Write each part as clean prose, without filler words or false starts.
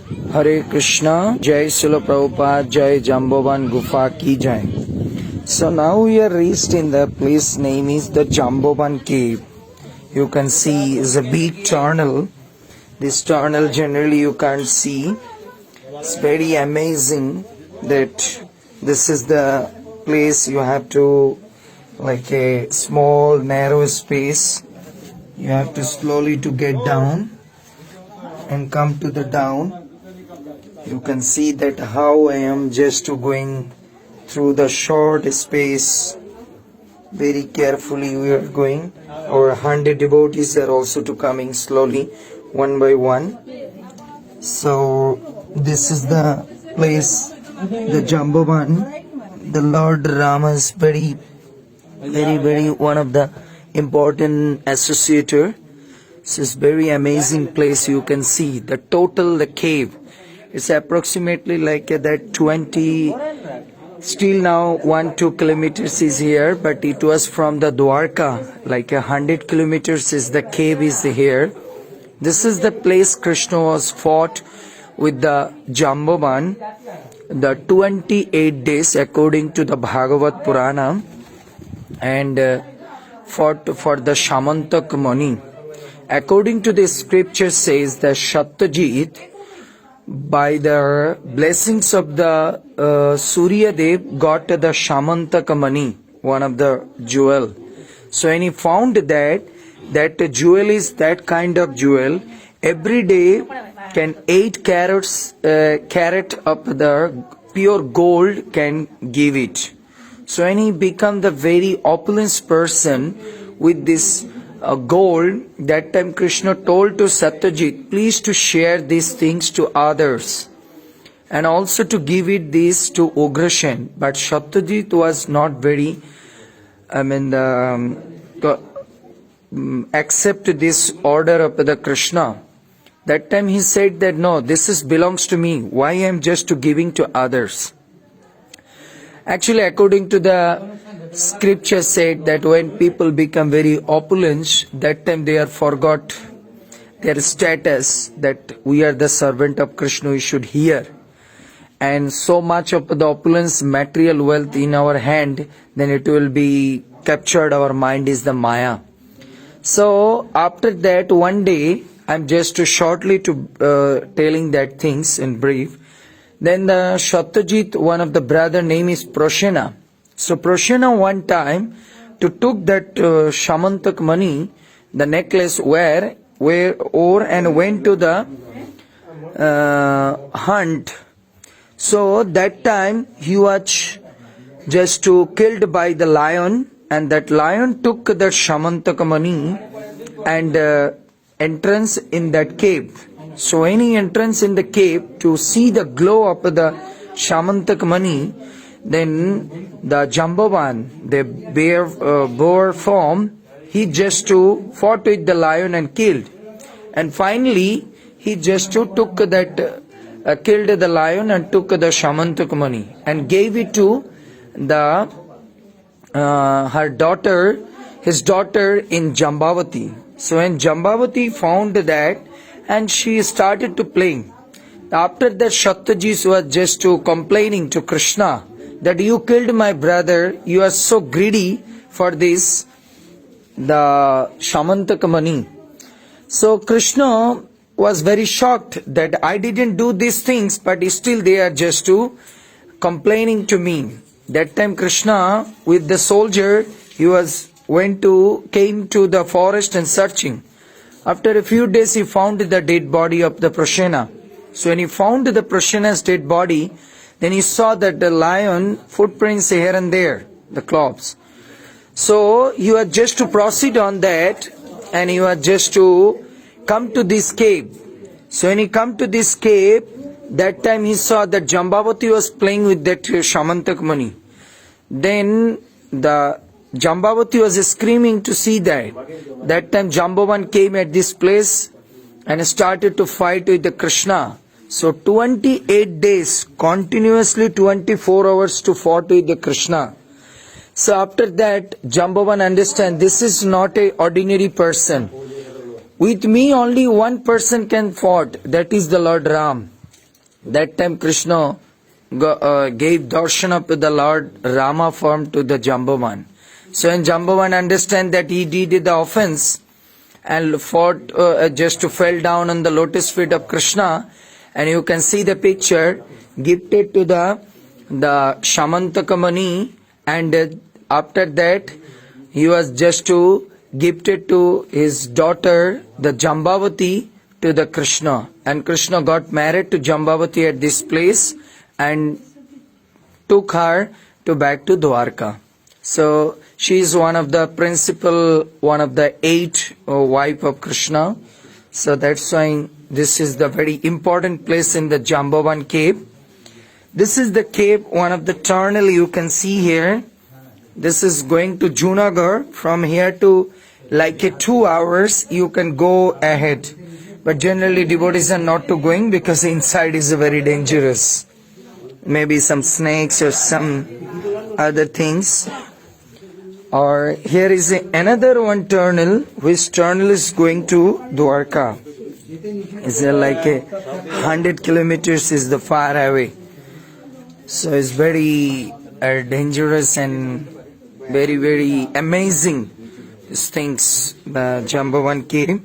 Hare Krishna, Jai Srila Prabhupada, Jai Jambovan Gufa Ki Jai. So now we are reached in the place name is the Jambovan Cave. You can see is a big tunnel. This tunnel generally you can't see. It's very amazing that this is the place you have to, like a small narrow space. You have to slowly to get down and come to the down. You can see that how I am just going through the short space. Very carefully we are going. Our 100 devotees are also to coming slowly, one by one. So this is the place, the Jambovan. The Lord Rama is very one of the important associator. This is very amazing place. You can see the cave. It's approximately like that 20, still now 1-2 kilometers is here, but it was from the Dwarka, like 100 kilometers is the cave is here. This is the place Krishna was fought with the Jambovan, the 28 days according to the Bhagavad Purana, and fought for the Shamantak Muni. According to the scripture says that Satyajit, by the blessings of the Surya Dev, got the Shamantaka Mani, one of the jewel. So when he found that jewel is that kind of jewel, every day can 8 carat of the pure gold can give it. So when he become the very opulent person with this gold, that time Krishna told to Satyajit, please to share these things to others and also to give it this to Ugrasena. But Satyajit was not very, accept this order of the Krishna. That time he said that no, this belongs to me. Why I am just to giving to others? Actually, according to the scripture said that when people become very opulent, that time they are forgot their status, that we are the servant of Krishna, we should hear. And so much of the opulence, material wealth in our hand, then it will be captured, our mind is the Maya. So after that, one day, I'm just shortly telling that things in brief. Then the Satyajit, one of the brother name is Prashena. So Prashena one time took that Shamantak Mani, the necklace where and went to the hunt. So that time he was just killed by the lion, and that lion took that Shamantak Mani and entrance in that cave. So any entrance in the cave to see the glow of the Shamantak Mani, then the Jambovan, the boar form, he just fought with the lion and killed. And finally, he just took that, killed the lion and took the Shamantak Mani and gave it to the her daughter, his daughter in Jambavati. So when Jambavati found that, and she started to playing. After that, Satyajit was just complaining to Krishna that you killed my brother, you are so greedy for this, the Shamantak Mani. So Krishna was very shocked that I didn't do these things, but still they are just complaining to me. That time Krishna with the soldier, he came to the forest and searching. After a few days he found the dead body of the Prashena. So when he found the Prashena's dead body, then he saw that the lion footprints here and there, the claws. So he was just to proceed on that, and he was just to come to this cave. So when he come to this cave, that time he saw that Jambavati was playing with that Shamantak Mani. Then the Jambavati was screaming to see that. That time Jambovan came at this place and started to fight with the Krishna. So 28 days, continuously 24 hours to fought with the Krishna. So after that, Jambovan understand this is not a ordinary person. With me only one person can fight, that is the Lord Ram. That time Krishna gave darshan to the Lord Rama form to the Jambavan. So when Jambavan understand that he did the offense and fought just fell down on the lotus feet of Krishna, and you can see the picture gifted to the Shamantaka Mani, and after that he was just gifted to his daughter the Jambavati to the Krishna, and Krishna got married to Jambavati at this place and took her back to Dwarka. So she is one of the principal, one of the 8 wife of Krishna. So that's why this is the very important place in the Jambavan cave. This is the cave, one of the tunnel you can see here. This is going to Junagadh. From here to like 2 hours you can go ahead. But generally devotees are not to going because inside is very dangerous. Maybe some snakes or some other things. Or here is another one tunnel, which tunnel is going to Dwarka. It's like 100 kilometers is the far away. So it's very dangerous and very, very amazing things, the Jambavan cave.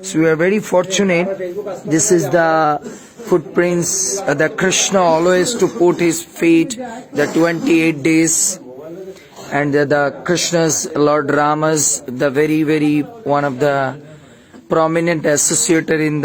So we are very fortunate. This is the footprints that Krishna always to put his feet, the 28 days. And the Krishna's, Lord Rama's, the very, very one of the prominent associated in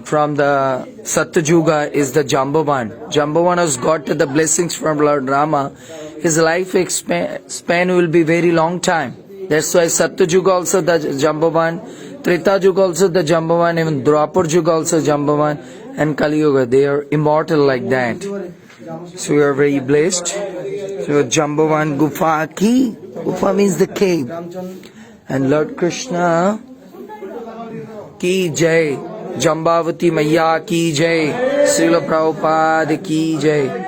from the Satyuga is the Jambavan. Jambavan has got the blessings from Lord Rama. His life span will be very long time. That's why Satyuga also the Jambavan, Treta Yuga also the Jambavan, even Dwapar Yuga also Jambavan, and Kali Yuga. They are immortal like that. So we are very blessed. So Jambavan Gufa ki, Gufa means the cave. And Lord Krishna ki jai, Jambavati Maya ki jai, Srila Prabhupada ki jai.